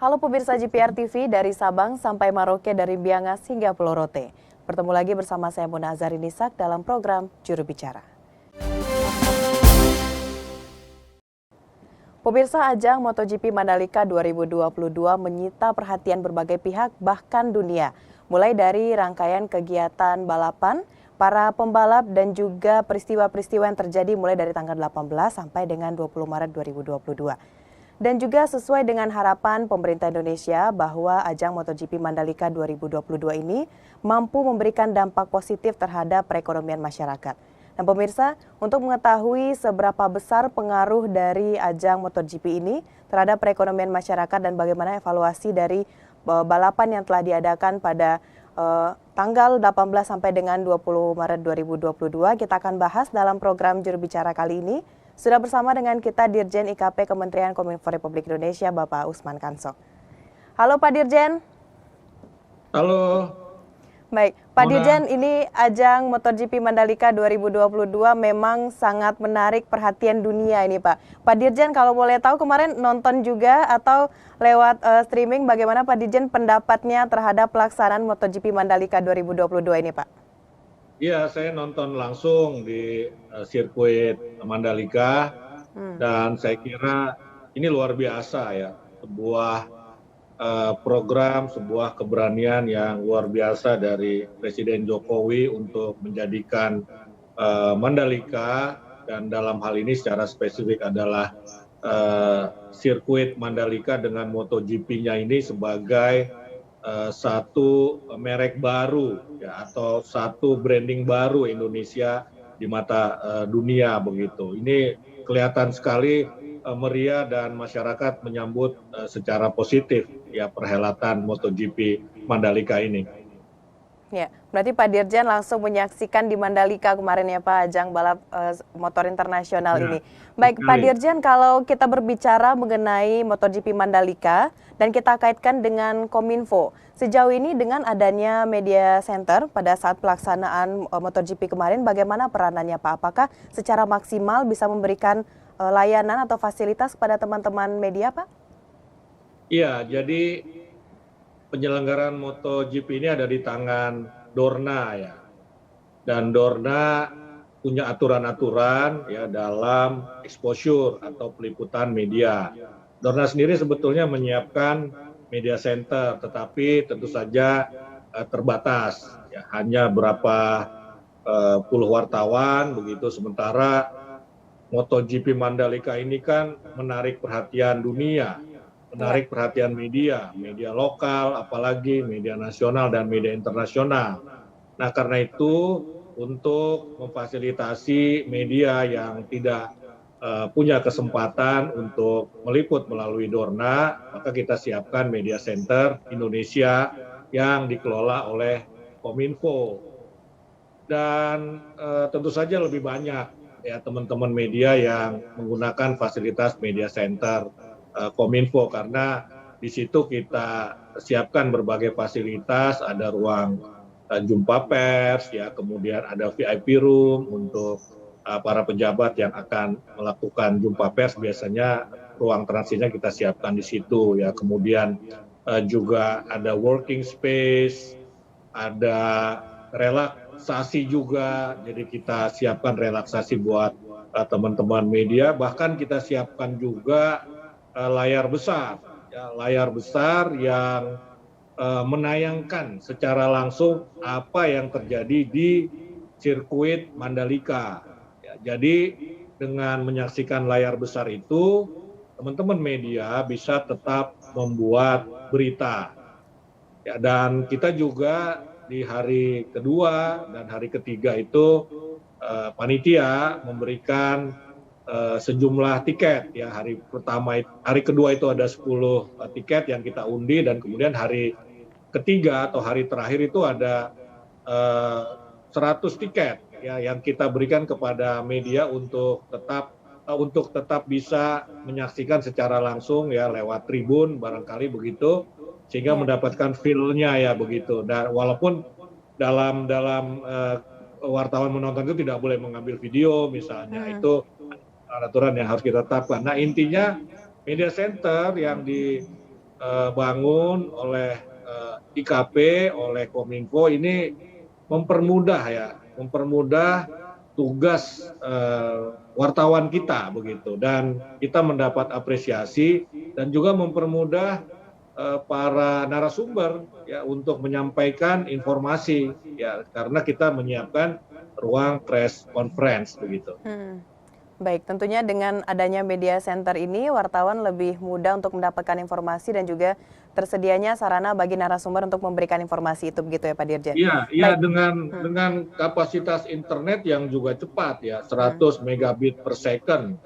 Halo pemirsa GPR TV dari Sabang sampai Maroke, dari Biangas hingga Pulau Rote. Bertemu lagi bersama saya Muna Azharinisak dalam program Juru Bicara. Pemirsa, ajang MotoGP Mandalika 2022 menyita perhatian berbagai pihak bahkan dunia. Mulai dari rangkaian kegiatan balapan, para pembalap dan juga peristiwa-peristiwa yang terjadi mulai dari tanggal 18 sampai dengan 20 Maret 2022. Dan juga sesuai dengan harapan pemerintah Indonesia bahwa ajang MotoGP Mandalika 2022 ini mampu memberikan dampak positif terhadap perekonomian masyarakat. Dan pemirsa, untuk mengetahui seberapa besar pengaruh dari ajang MotoGP ini terhadap perekonomian masyarakat dan bagaimana evaluasi dari balapan yang telah diadakan pada tanggal 18 sampai dengan 20 Maret 2022, kita akan bahas dalam program Juru Bicara kali ini. Sudah bersama dengan kita Dirjen IKP Kementerian Kominfo Republik Indonesia, Bapak Usman Kansok. Halo Pak Dirjen. Halo. Baik, Pak Dirjen, ini ajang MotoGP Mandalika 2022 memang sangat menarik perhatian dunia ini Pak. Pak Dirjen, kalau boleh tahu kemarin nonton juga atau lewat streaming, bagaimana Pak Dirjen pendapatnya terhadap pelaksanaan MotoGP Mandalika 2022 ini Pak? Iya, saya nonton langsung di sirkuit Mandalika dan saya kira ini luar biasa ya, sebuah program, sebuah keberanian yang luar biasa dari Presiden Jokowi untuk menjadikan Mandalika, dan dalam hal ini secara spesifik adalah sirkuit Mandalika dengan MotoGP-nya ini sebagai satu merek baru ya, atau satu branding baru Indonesia di mata dunia begitu. Ini kelihatan sekali meriah dan masyarakat menyambut secara positif ya perhelatan MotoGP Mandalika ini. Ya, berarti Pak Dirjen langsung menyaksikan di Mandalika kemarin ya Pak, ajang balap motor internasional ini. Baik Pak Dirjen, kalau kita berbicara mengenai MotoGP Mandalika dan kita kaitkan dengan Kominfo, sejauh ini dengan adanya media center pada saat pelaksanaan MotoGP kemarin, bagaimana peranannya Pak? Apakah secara maksimal bisa memberikan layanan atau fasilitas kepada teman-teman media Pak? Iya, jadi penyelenggaraan MotoGP ini ada di tangan Dorna ya, dan Dorna punya aturan-aturan ya dalam exposure atau peliputan media. Dorna sendiri sebetulnya menyiapkan media center, tetapi tentu saja terbatas ya, hanya berapa puluh wartawan begitu. Sementara MotoGP Mandalika ini kan menarik perhatian dunia, menarik perhatian media lokal, apalagi media nasional dan media internasional. Nah, karena itu untuk memfasilitasi media yang tidak punya kesempatan untuk meliput melalui Dorna, maka kita siapkan media center Indonesia yang dikelola oleh Kominfo. Dan tentu saja lebih banyak ya teman-teman media yang menggunakan fasilitas media center Kominfo, karena di situ kita siapkan berbagai fasilitas, ada ruang jumpa pers ya, kemudian ada VIP room untuk para pejabat yang akan melakukan jumpa pers, biasanya ruang transitnya kita siapkan di situ ya. Kemudian juga ada working space, ada relaksasi juga, jadi kita siapkan relaksasi buat teman-teman media. Bahkan kita siapkan juga layar besar yang menayangkan secara langsung apa yang terjadi di sirkuit Mandalika. Ya, jadi dengan menyaksikan layar besar itu, teman-teman media bisa tetap membuat berita. Ya, dan kita juga di hari kedua dan hari ketiga itu panitia memberikan sejumlah tiket ya. Hari kedua itu ada 10 tiket yang kita undi, dan kemudian hari ketiga atau hari terakhir itu ada 100 tiket ya yang kita berikan kepada media untuk tetap bisa menyaksikan secara langsung ya lewat tribun barangkali begitu, sehingga mendapatkan feel-nya ya begitu. Dan walaupun dalam wartawan menonton itu tidak boleh mengambil video misalnya, itu aturan yang harus kita tetapkan. Nah, intinya media center yang dibangun oleh IKP, oleh Kominfo ini mempermudah tugas wartawan kita begitu, dan kita mendapat apresiasi dan juga mempermudah para narasumber ya untuk menyampaikan informasi ya, karena kita menyiapkan ruang press conference begitu. Baik, tentunya dengan adanya media center ini, wartawan lebih mudah untuk mendapatkan informasi dan juga tersedianya sarana bagi narasumber untuk memberikan informasi itu, begitu ya Pak Dirjen? Iya, dengan kapasitas internet yang juga cepat ya, 100 megabit per second.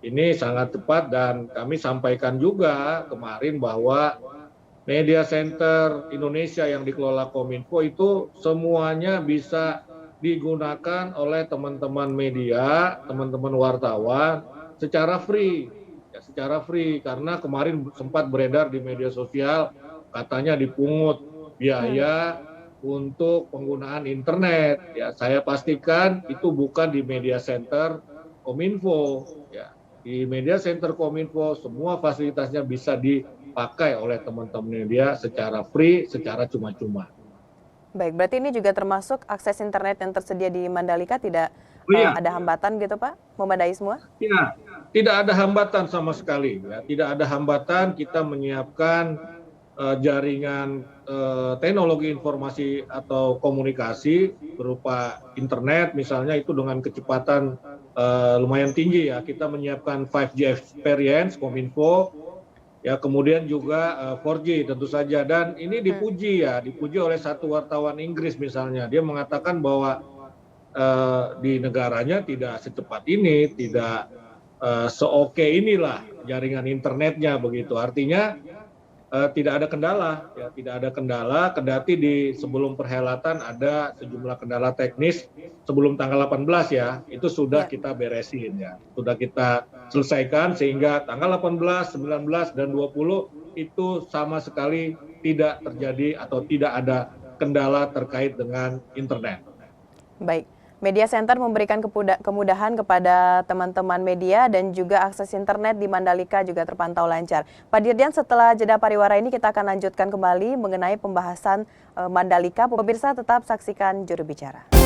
Ini sangat cepat, dan kami sampaikan juga kemarin bahwa media center Indonesia yang dikelola Kominfo itu semuanya bisa digunakan oleh teman-teman media, teman-teman wartawan secara free karena kemarin sempat beredar di media sosial katanya dipungut biaya untuk penggunaan internet. Ya, saya pastikan itu bukan di media center Kominfo. Ya, di media center Kominfo semua fasilitasnya bisa dipakai oleh teman-teman media secara free, secara cuma-cuma. Baik, berarti ini juga termasuk akses internet yang tersedia di Mandalika tidak ada hambatan gitu Pak? Memadai semua? Tidak ada hambatan sama sekali. Ya. Tidak ada hambatan, kita menyiapkan jaringan teknologi informasi atau komunikasi berupa internet misalnya itu dengan kecepatan lumayan tinggi ya. Kita menyiapkan 5G experience Kominfo, ya, kemudian juga 4G tentu saja, dan ini dipuji oleh satu wartawan Inggris misalnya. Dia mengatakan bahwa di negaranya tidak secepat ini, tidak seoke inilah jaringan internetnya begitu. Artinya tidak ada kendala, kendati di sebelum perhelatan ada sejumlah kendala teknis sebelum tanggal 18 ya, itu sudah kita beresin ya, sudah kita selesaikan sehingga tanggal 18, 19, dan 20 itu sama sekali tidak terjadi atau tidak ada kendala terkait dengan internet. Baik. Media Center memberikan kemudahan kepada teman-teman media dan juga akses internet di Mandalika juga terpantau lancar. Pak Dirjen, setelah jeda pariwara ini kita akan lanjutkan kembali mengenai pembahasan Mandalika. Pemirsa tetap saksikan Juru Bicara.